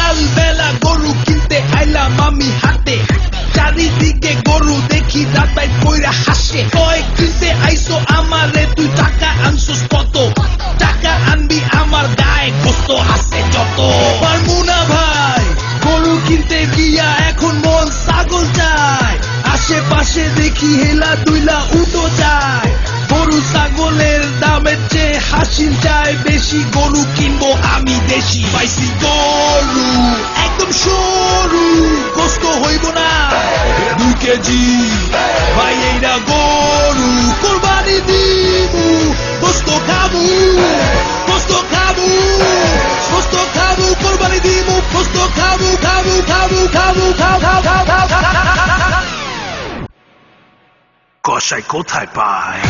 সকাল বেলা গরু কিনতে আইলাম আমি হাতে, চারিদিকে গরু দেখি দাঁতায় কইরা হাসে। কয় কিনতে আইসো আমারে, তুই টাকা আনছস কত? টাকা আনবি আমার গায়ে গোস্ত আছে যত। পারমু না ভাই গরু কিনতে গিয়া, এখন মন ছাগল চায়। আশেপাশে দেখি হেলা দুইলা উটো যায়। গরু ছাগলের দামের চেয়ে হাসিল চায় বেশি। গরু কিনবো আমি দেশি, পাইছি গরু একদম সরু, গোস্ত হইব না 2 কেজি। ভাই এইটা গরু কোরবানি দিবু, গোস্ত খাবু, গোস্ত খাবু, গোস্ত খাবু, কোরবানি দিবু, গোস্ত খাবু, খাবু, খাবু, খাবু, খাও খাও খাও খাও খাও। কসাই কোথায় পায়?